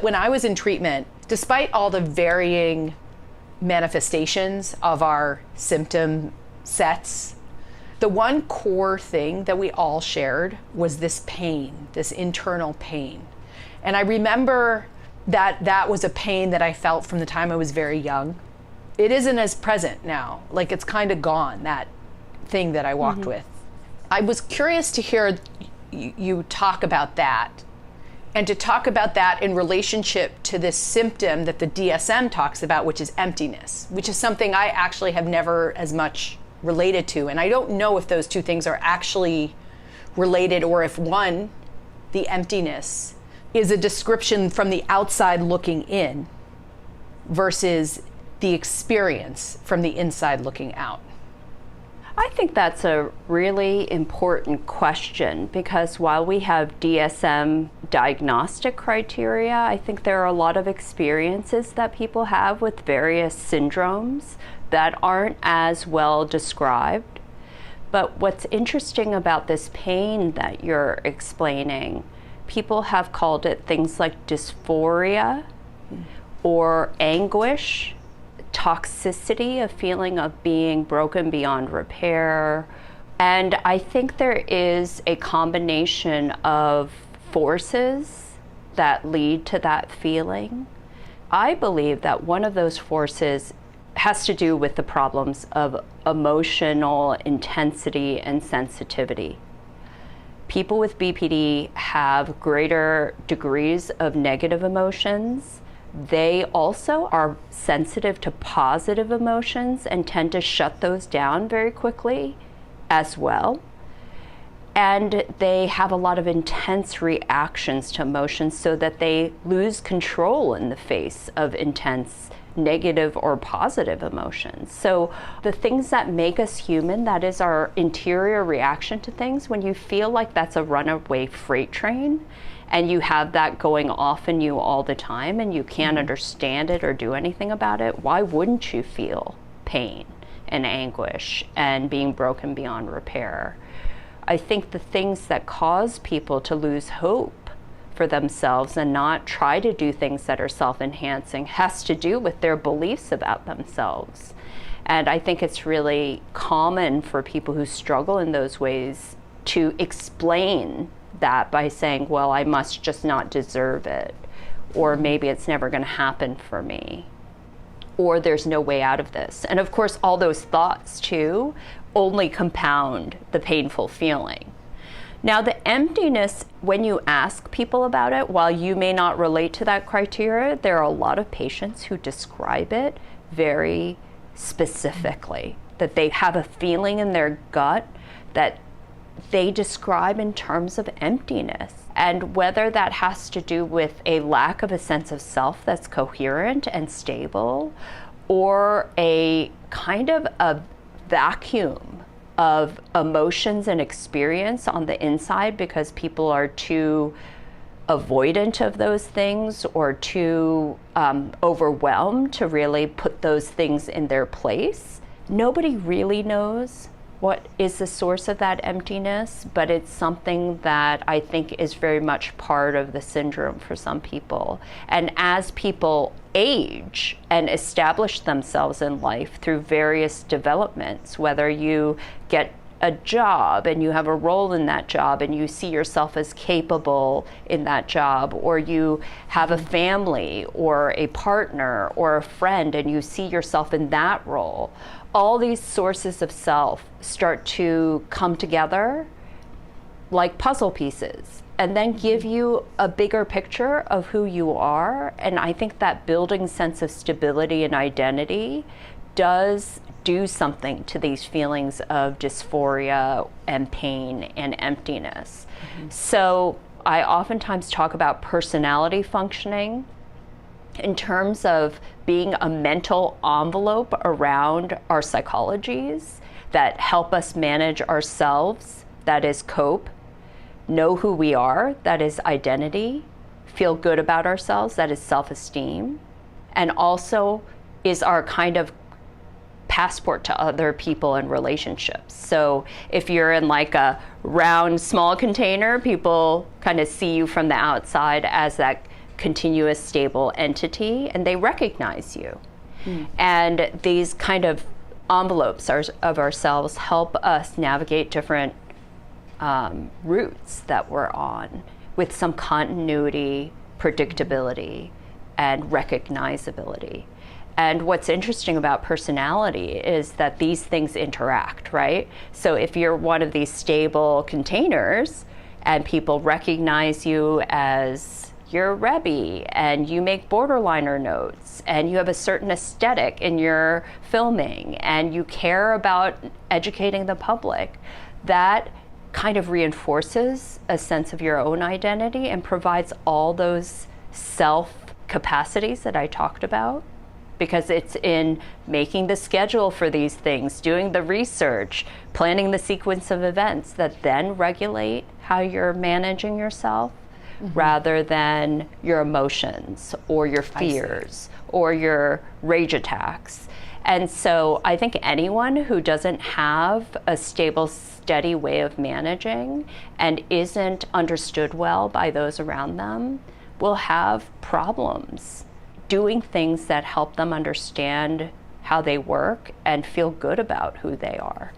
When I was in treatment, despite all the varying manifestations of our symptom sets, the one core thing that we all shared was this pain, this internal pain. And I remember that was a pain that I felt from the time I was very young. It isn't as present now. Like, it's kind of gone, that thing that I walked with. I was curious to hear you talk about that, and to talk about that in relationship to this symptom that the DSM talks about, which is emptiness, which is something I actually have never as much related to. And I don't know if those two things are actually related, or if one, the emptiness, is a description from the outside looking in versus the experience from the inside looking out. I think that's a really important question, because while we have DSM diagnostic criteria, I think there are a lot of experiences that people have with various syndromes that aren't as well described. But what's interesting about this pain that you're explaining, people have called it things like dysphoria or anguish, toxicity, a feeling of being broken beyond repair. And I think there is a combination of forces that lead to that feeling. I believe that one of those forces has to do with the problems of emotional intensity and sensitivity. People with BPD have greater degrees of negative emotions. They also are sensitive to positive emotions and tend to shut those down very quickly as well. And they have a lot of intense reactions to emotions, so that they lose control in the face of intense negative or positive emotions. So the things that make us human, that is our interior reaction to things, when you feel like that's a runaway freight train and you have that going off in you all the time and you can't understand it or do anything about it, why wouldn't you feel pain and anguish and being broken beyond repair? I think the things that cause people to lose hope for themselves and not try to do things that are self-enhancing has to do with their beliefs about themselves. And I think it's really common for people who struggle in those ways to explain that by saying, well, I must just not deserve it, or maybe it's never going to happen for me, or there's no way out of this. And of course, all those thoughts too only compound the painful feeling. Now, the emptiness, when you ask people about it, while you may not relate to that criteria, there are a lot of patients who describe it very specifically, that they have a feeling in their gut that they describe in terms of emptiness. And whether that has to do with a lack of a sense of self that's coherent and stable, or a kind of a vacuum of emotions and experience on the inside because people are too avoidant of those things or too overwhelmed to really put those things in their place. Nobody really knows what is the source of that emptiness, but it's something that I think is very much part of the syndrome for some people. And as people age and establish themselves in life through various developments, whether you get a job and you have a role in that job and you see yourself as capable in that job, or you have a family or a partner or a friend and you see yourself in that role, all these sources of self start to come together like puzzle pieces and then give you a bigger picture of who you are. And I think that building sense of stability and identity does do something to these feelings of dysphoria and pain and emptiness. So I oftentimes talk about personality functioning in terms of being a mental envelope around our psychologies that help us manage ourselves, that is cope, know who we are, that is identity, feel good about ourselves, that is self-esteem, and also is our kind of passport to other people and relationships. So if you're in like a round, small container, people kind of see you from the outside as that continuous stable entity, and they recognize you. And these kind of envelopes of ourselves help us navigate different routes that we're on with some continuity, predictability, and recognizability. And what's interesting about personality is that these things interact, right? So if you're one of these stable containers and people recognize you as you're Rebbe and you make borderliner notes and you have a certain aesthetic in your filming and you care about educating the public, that kind of reinforces a sense of your own identity and provides all those self capacities that I talked about, because it's in making the schedule for these things, doing the research, planning the sequence of events that then regulate how you're managing yourself, rather than your emotions or your fears or your rage attacks. And so I think anyone who doesn't have a stable, steady way of managing and isn't understood well by those around them will have problems doing things that help them understand how they work and feel good about who they are.